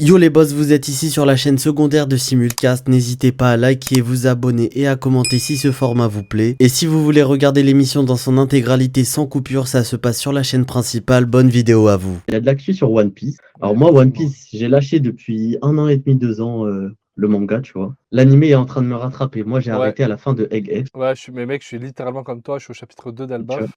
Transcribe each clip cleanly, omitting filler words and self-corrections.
Yo les boss, vous êtes ici sur la chaîne secondaire de Simulcast, n'hésitez pas à liker, vous abonner et à commenter si ce format vous plaît. Et si vous voulez regarder l'émission dans son intégralité sans coupure, ça se passe sur la chaîne principale, bonne vidéo à vous. Il y a de l'actu sur One Piece. Alors Ouais, moi, One effectivement. Piece, j'ai lâché depuis 1 an et demi, 2 ans le manga, tu vois. L'anime est en train de me rattraper. Moi, j'ai Ouais. arrêté à la fin de Egghead. Ouais, mais mec, je suis littéralement comme toi, je suis au chapitre 2 Tu vois. d'Albaf.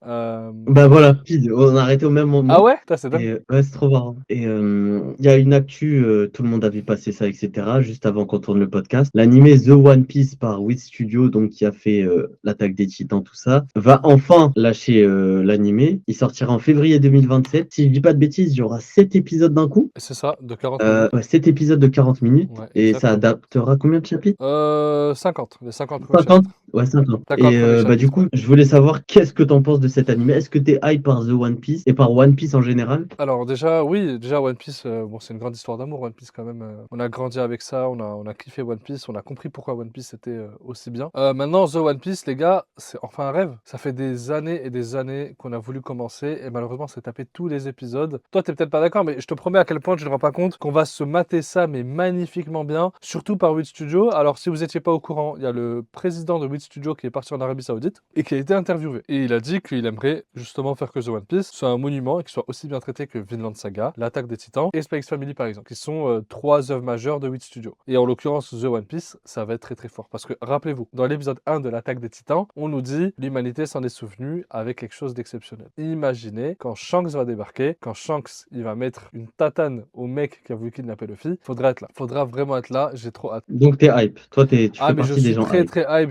Bah voilà, pile, on a arrêté au même moment. Ah ouais? Putain, c'est dingue. Et ouais, c'est trop marrant. Et il y a une actu, tout le monde avait passé ça, etc. Juste avant qu'on tourne le podcast. L'anime The One Piece par Wit Studio, donc qui a fait l'attaque des Titans, tout ça, va enfin lâcher l'anime. Il sortira en février 2027. Si je dis pas de bêtises, il y aura 7 épisodes d'un coup. C'est ça, de 40 minutes. Ouais, 7 épisodes de 40 minutes. Ouais, Et ça exactement. adaptera combien de chapitres? 50, les 50 premiers 50? chapitres. Ouais, 50. 50 Et premiers bah du chapitres, coup, ouais. je voulais savoir qu'est-ce que t'en penses de cet anime. Est-ce que t'es hype par The One Piece et par One Piece en général? Alors déjà, oui, déjà One Piece, bon, c'est une grande histoire d'amour, One Piece quand même. On a grandi avec ça, on a kiffé One Piece, on a compris pourquoi One Piece était aussi bien. Maintenant, The One Piece, les gars, c'est enfin un rêve. Ça fait des années et des années qu'on a voulu commencer et malheureusement, c'est tapé tous les épisodes. Toi, t'es peut-être pas d'accord, mais je te promets à quel point tu ne te rends pas compte qu'on va se mater ça, mais magnifiquement bien, surtout par Wit Studio. Alors, si vous étiez pas au courant, il y a le président de Wit Studio qui est parti en Arabie Saoudite et qui a été interviewé. Et il a dit qu'il aimerait justement faire que The One Piece soit un monument et qu'il soit aussi bien traité que Vinland Saga, L'Attaque des Titans et Spy X Family par exemple, qui sont trois œuvres majeures de Wit Studio. Et en l'occurrence, The One Piece, ça va être très très fort. Parce que rappelez-vous, dans l'épisode 1 de L'Attaque des Titans, on nous dit l'humanité s'en est souvenue avec quelque chose d'exceptionnel. Imaginez quand Shanks va débarquer, quand Shanks il va mettre une tatane au mec qui a voulu kidnapper Luffy, faudra être là. Faudra vraiment être là, j'ai trop hâte. Donc t'es hype. Toi, tu Ah fais mais je partie des suis gens très hype. très hype,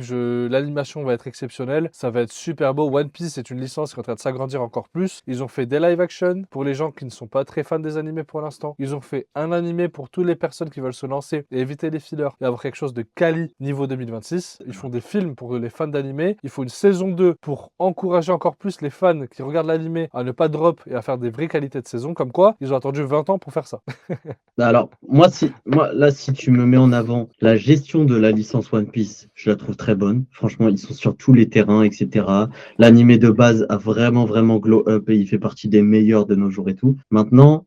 l'animation va être exceptionnelle, ça va être super beau. One Piece est une licence qui est en train de s'agrandir encore plus. Ils ont fait des live action pour les gens qui ne sont pas très fans des animés pour l'instant. Ils ont fait un animé pour toutes les personnes qui veulent se lancer et éviter les fillers et avoir quelque chose de quali niveau 2026. Ils font des films pour les fans d'animé. Il faut une saison 2 pour encourager encore plus les fans qui regardent l'animé à ne pas drop et à faire des vraies qualités de saison. Comme quoi, ils ont attendu 20 ans pour faire ça. Alors, moi, là, si tu me mets en avant la gestion de la licence One Piece, je la trouve très bonne. Franchement, ils sont sur tous les terrains, etc. L'animé de base a vraiment, vraiment glow up et il fait partie des meilleurs de nos jours et tout. Maintenant,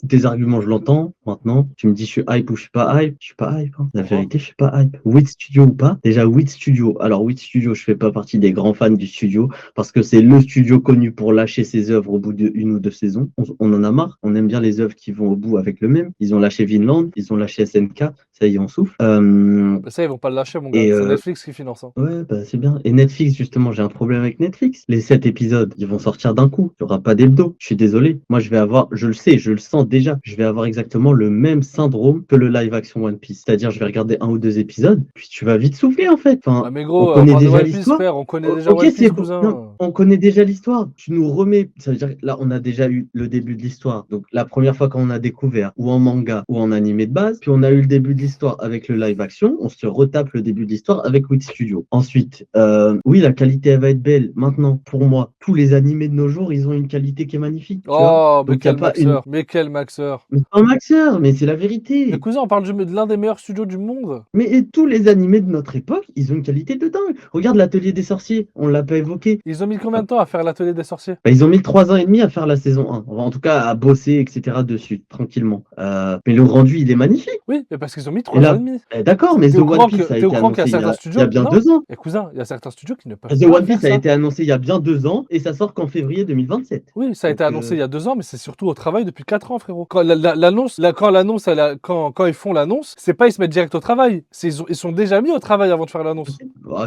tes arguments, je l'entends. Maintenant, tu me dis, je suis hype ou je suis pas hype. Je suis pas hype, hein. La Pourquoi? vérité, je suis pas hype. Wit Studio ou pas? Déjà, Wit Studio. Alors, Wit Studio, je fais pas partie des grands fans du studio parce que c'est le studio connu pour lâcher ses œuvres au bout d'une ou deux saisons. On en a marre. On aime bien les œuvres qui vont au bout avec le même. Ils ont lâché Vinland, ils ont lâché SNK, ça y est, on souffle. Mais ça, ils vont pas le lâcher, mon gars. Et C'est Netflix qui finance, hein. ouais, bah, c'est bien. Et Netflix, justement, j'ai un problème avec Netflix. Les 7 épisodes, ils vont sortir d'un coup. Il n'y aura pas d'hebdo. Je suis désolé. Moi, je vais avoir, je le sais, je le sens déjà, je vais avoir exactement le même syndrome que le live action One Piece. C'est-à-dire, je vais regarder un ou deux épisodes, puis tu vas vite souffler, en fait. Ah Enfin, mais on gros, on connaît parle de déjà One Piece, l'histoire. frère. On connaît déjà Ok, One Piece, c'est bon. Non, cousin. on connaît déjà l'histoire. Tu nous remets. Ça veut dire que là, on a déjà eu le début de l'histoire. Donc, la première fois qu'on a découvert, ou en manga, ou en animé de base, puis on a eu le début de l'histoire avec le live action, on se retape le début de l'histoire avec Wit Studio. Ensuite, oui, la qualité, elle va être belle. Maintenant, pour moi, tous les animés de nos jours, ils ont une qualité qui est magnifique, tu vois. Oh, mais Donc, il n'y a quel pas une. maxeur. Mais quel maxeur. Mais c'est pas un maxeur, mais c'est la Mais vérité. cousin, on parle de l'un des meilleurs studios du monde. Mais et tous les animés de notre époque, ils ont une qualité de dingue. Regarde l'Atelier des sorciers, on l'a pas évoqué. Ils ont mis combien de temps à faire l'atelier des sorciers? Bah, ils ont mis 3 ans et demi à faire la saison 1. En tout cas, à bosser, etc. dessus, tranquillement. Mais le rendu, il est magnifique. Oui, mais parce qu'ils ont mis Et 3 ans et là, demi. d'accord, mais T'es The au One courant Piece a t'es au été courant qu'il y a annoncé certains il y a studios? bien Non. 2 ans. Et cousin, il y a certains studios qui ne peuvent The pas One faire Piece a ça. été annoncé il y a bien 2 ans et ça sort qu'en février 2027. Oui, ça a été Donc, annoncé il y a 2 ans, mais c'est surtout au travail depuis 4 ans, frérot. Quand ils font l'annonce, c'est pas ils se mettent direct au travail. Ils sont déjà mis au travail avant de faire l'annonce.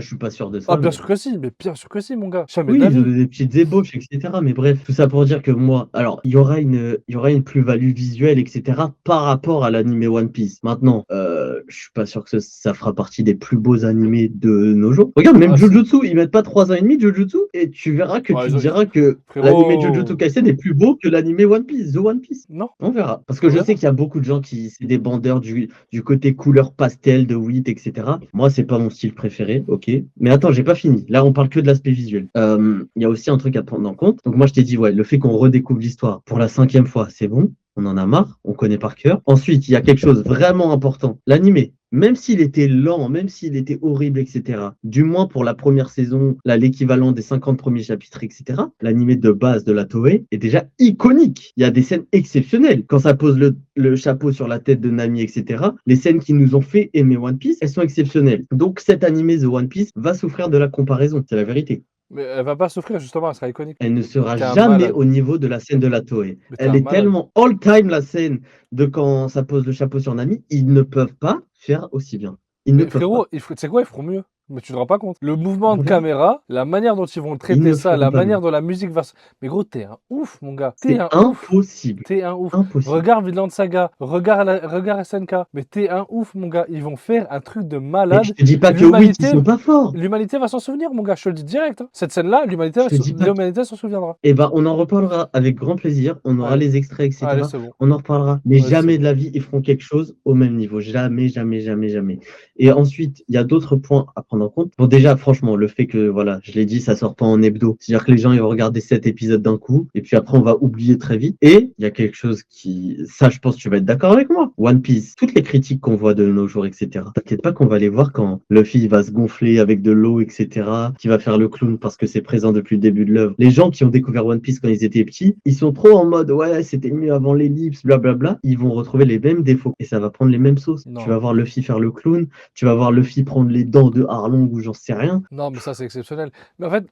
je suis pas sûr de Ah, ça, bien mais sûr que si, mais bien sûr que si, mon gars. Jamais de oui, la ils ont vie. des petites ébauches, etc. Mais bref, tout ça pour dire que moi, alors, il y aura une plus-value visuelle, etc. par rapport à l'animé One Piece. Maintenant, je suis pas sûr que ça fera partie des plus beaux animés de nos jours. Regarde, même Ah, si. Jujutsu, ils mettent pas 3 ans et demi Jujutsu, et tu verras que Ouais, tu te diras que l'animé Jujutsu Frérot. Kaisen est plus beau que l'animé One Piece, The One Piece. Non, On verra. Parce que on je sais verra. qu'il y a beaucoup de gens qui, c'est des bandeurs du côté couleur pastel de Wit, etc. Moi, c'est pas mon style préféré, ok. Mais attends, j'ai pas fini. Là, on parle que de l'aspect visuel. Il y a aussi un truc à prendre en compte. Donc moi, je t'ai dit, ouais, le fait qu'on redécouvre l'histoire pour la 5e fois, c'est bon. on en a marre, on connaît par cœur. Ensuite, il y a quelque chose vraiment important, l'animé. Même s'il était lent, même s'il était horrible, etc., du moins pour la première saison, là, l'équivalent des 50 premiers chapitres, etc., l'animé de base de la Toei est déjà iconique. Il y a des scènes exceptionnelles. Quand ça pose le chapeau sur la tête de Nami, etc., les scènes qui nous ont fait aimer One Piece, elles sont exceptionnelles. Donc cet animé The One Piece va souffrir de la comparaison, c'est la vérité. Mais elle va pas souffrir, justement, elle sera iconique. Elle ne sera T'es un jamais malade. au niveau de la scène de la Toei. Mais t'es Elle un est malade. tellement all-time la scène de quand ça pose le chapeau sur Nami, ils ne peuvent pas faire aussi bien. Ils ne Mais peuvent pas. frérot, tu sais quoi, ils feront mieux. Mais tu te rends pas compte. Le mouvement de On verra. caméra, la manière dont ils vont Ils traiter ne ça, feront la pas mieux. manière dont la musique va se... Mais gros, t'es un ouf, mon gars. T'es C'est un ouf. impossible. T'es un ouf. Impossible. Regarde Vinland Saga, regarde SNK. Mais t'es un ouf, mon gars. Ils vont faire un truc de Mais malade. je te dis pas que oui, L'humanité, ils sont pas forts. l'humanité va s'en souvenir, mon gars. Je te le dis direct. Hein. Cette scène-là, Je te dis pas. l'humanité s'en souviendra. Eh ben, on en reparlera avec grand plaisir. On aura Allez, les extraits, etc. allez, c'est bon. On en reparlera. Mais Vas-y, c'est jamais de bon. la vie, ils feront quelque chose au même niveau. Jamais, jamais, jamais, jamais. Et ensuite, il y a d'autres points à prendre en compte. Bon, déjà, franchement, le fait que, voilà, je l'ai dit, ça sort pas en hebdo. C'est-à-dire que les gens, ils vont regarder 7 épisodes d'un coup. Et puis après, on va oublier très vite. Et il y a quelque chose qui, ça, je pense que tu vas être d'accord avec moi. One Piece, toutes les critiques qu'on voit de nos jours, etc. T'inquiète pas qu'on va les voir quand Luffy va se gonfler avec de l'eau, etc. Qui va faire le clown parce que c'est présent depuis le début de l'œuvre. Les gens qui ont découvert One Piece quand ils étaient petits, ils sont trop en mode ouais, c'était mieux avant l'ellipse, blablabla. Ils vont retrouver les mêmes défauts et ça va prendre les mêmes sauces. Tu vas Non. voir Luffy faire le clown, tu vas voir Luffy prendre les dents de Arlong ou j'en sais rien. Non, mais ça, c'est exceptionnel. Mais en fait,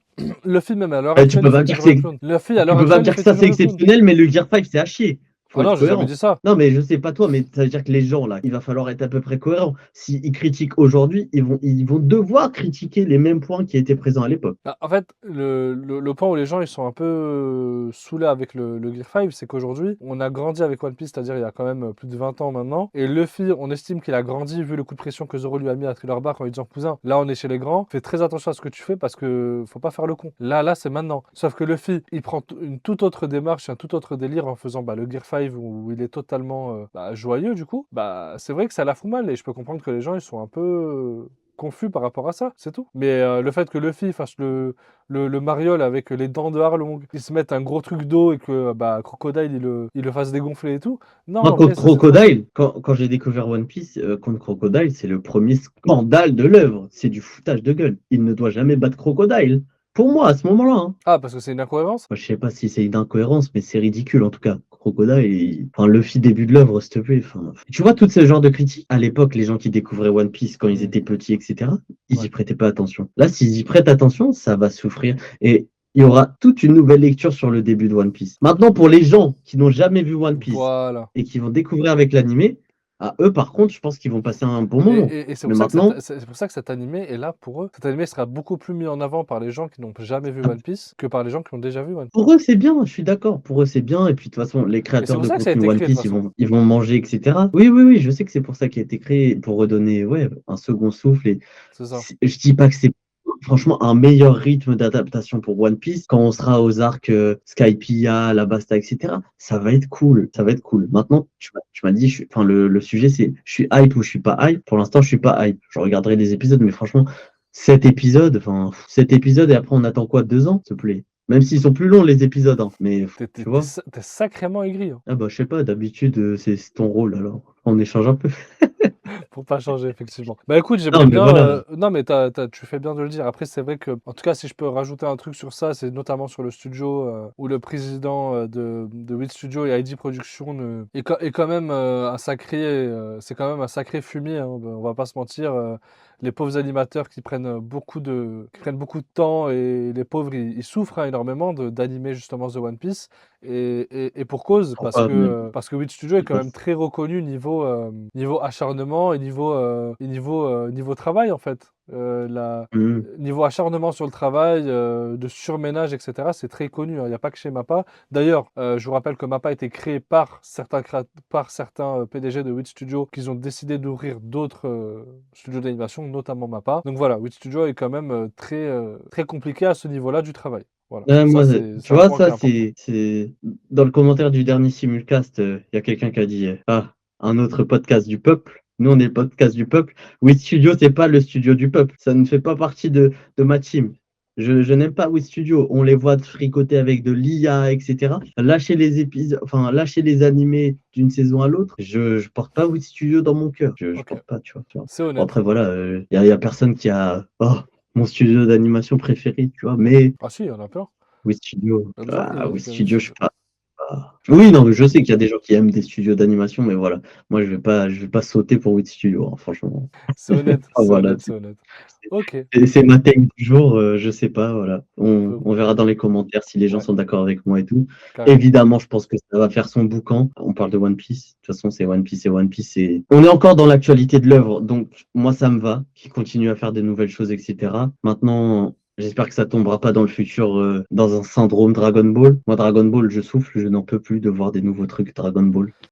le film, même à l'heure Tu actuelle, peux il pas fait me dire que toujours le c'est, clown. Le film, à tu l'heure peux pas me actuelle, il dire que fait ça c'est toujours le clown. exceptionnel, mais le Gear 5 c'est à chier. Faut Ah non, être j'ai jamais cohérent. dit ça. Non, mais je sais pas toi, mais ça veut dire que les gens là, il va falloir être à peu près cohérent. S'ils critiquent aujourd'hui, ils vont devoir critiquer les mêmes points qui étaient présents à l'époque. Bah, en fait, le point où les gens ils sont un peu saoulés avec le Gear 5, c'est qu'aujourd'hui, on a grandi avec One Piece, c'est-à-dire il y a quand même plus de 20 ans maintenant. Et Luffy, on estime qu'il a grandi vu le coup de pression que Zoro lui a mis à Thriller Bark en lui disant cousin, là on est chez les grands, fais très attention à ce que tu fais parce que faut pas faire le con. Là, c'est maintenant. Sauf que Luffy, il prend une toute autre démarche, un tout autre délire en faisant le Gear 5 où il est totalement joyeux du coup. Bah, c'est vrai que ça la fout mal et je peux comprendre que les gens ils sont un peu confus par rapport à ça, c'est tout. Mais le fait que Luffy fasse le mariole avec les dents de Arlong, qu'il se mette un gros truc d'eau et que Crocodile il le fasse dégonfler et tout, non, Moi, en vrai, contre ça c'est trop. Crocodile, quand j'ai découvert One Piece, contre Crocodile, c'est le premier scandale de l'œuvre. C'est du foutage de gueule. Il ne doit jamais battre Crocodile. Pour moi, à ce moment-là. Hein. Ah, parce que c'est une incohérence? Moi, je sais pas si c'est une incohérence, mais c'est ridicule en tout cas. Crocodile, enfin, Luffy début de l'œuvre, s'il te plaît. Enfin, tu vois, tout ce genre de critiques, à l'époque, les gens qui découvraient One Piece quand ils étaient petits, etc., ils y Ouais. prêtaient pas attention. Là, s'ils y prêtent attention, ça va souffrir. Et il y aura toute une nouvelle lecture sur le début de One Piece. Maintenant, pour les gens qui n'ont jamais vu One Piece Voilà. et qui vont découvrir avec l'animé, à eux, par contre, je pense qu'ils vont passer un bon moment. Et c'est Mais pour ça maintenant, c'est pour ça que cet animé est là pour eux. Cet animé sera beaucoup plus mis en avant par les gens qui n'ont jamais vu One Piece que par les gens qui ont déjà vu One Piece. pour eux, c'est bien, je suis d'accord. Pour eux, c'est bien. Et puis, de toute façon, les Mais c'est créateurs pour de ça que ça a contenu été One créé de toute Piece, façon. ils vont manger, etc. Oui, oui, oui, je sais que c'est pour ça qu'il a été créé, pour redonner ouais, un second souffle. Et C'est ça. je dis pas que c'est franchement un meilleur rythme d'adaptation pour One Piece quand on sera aux arcs Skypiea, Alabasta, etc. Ça va être cool. Ça va être cool. Maintenant, tu m'as dit, enfin, le sujet, c'est je suis hype ou je suis pas hype. Pour l'instant, je suis pas hype. Je regarderai les épisodes, mais franchement, 7 épisodes et après, on attend quoi, 2 ans, s'il te plaît? Même s'ils sont plus longs, les épisodes, hein. Mais tu vois? T'es sacrément aigri, hein. Ah bah, je sais pas, d'habitude, c'est ton rôle, alors. On échange un peu. Pour pas changer, effectivement. Bah écoute, Non, j'aimerais mais bien. voilà. Non, mais tu fais bien de le dire. Après, c'est vrai que, en tout cas, si je peux rajouter un truc sur ça, c'est notamment sur le studio où le président de 8 Studio et ID Production est quand même un sacré. C'est quand même un sacré fumier, hein, on va pas se mentir. Les pauvres animateurs qui prennent beaucoup de temps et les pauvres, ils souffrent hein, énormément d'animer justement The One Piece. Et pour cause, Pourquoi même parce que 8 Studio est c'est quand pas- même très reconnu niveau acharnement et niveau travail, en fait. Hmm. Niveau acharnement sur le travail, de surménage, etc., c'est très connu, hein. Il n'y a pas que chez Mappa. D'ailleurs, je vous rappelle que Mappa a été créé par certains PDG de 8 Studio qui ont décidé d'ouvrir d'autres studios d'animation, notamment Mappa. Donc voilà, 8 Studio est quand même très compliqué à ce niveau-là du travail. Voilà, ça Moi, c'est tu un vois, point qui est ça, important. c'est dans le commentaire du dernier simulcast, il y a quelqu'un qui a dit ah, un autre podcast du peuple. Nous, on est le podcast du peuple. Oui, Studio, c'est pas le studio du peuple. Ça ne fait pas partie de ma team. Je n'aime pas Wit Studio. On les voit fricoter avec de l'IA, etc. Lâcher les épisodes, enfin, lâcher les animés d'une saison à l'autre. Je porte pas Wit Studio dans mon cœur. Je Ok, porte pas, tu vois. c'est Bon, honnête. après, voilà, y a personne qui a mon studio d'animation préféré, tu vois. Mais Ah si, il y en a plein. Wit Studio, Il y a des gens Wit qui aiment Wit Studio, je suis Studio. pas. Oui, non, mais je sais qu'il y a des gens qui aiment des studios d'animation, mais voilà. Moi, je vais pas sauter pour Wit Studio, hein, franchement. C'est honnête, Ah, c'est voilà, honnête, c'est honnête. Ok, c'est ma take du jour, je sais pas, voilà. on On, peut... on verra dans les commentaires si les gens Ouais, sont d'accord avec moi et tout. carrément. Évidemment, je pense que ça va faire son boucan. On parle de One Piece. De toute façon, c'est One Piece et One Piece. On est encore dans l'actualité de l'œuvre, donc moi, ça me va. Qu'ils continuent à faire des nouvelles choses, etc. Maintenant, j'espère que ça tombera pas dans le futur dans un syndrome Dragon Ball. Moi, Dragon Ball, je souffle, je n'en peux plus de voir des nouveaux trucs Dragon Ball.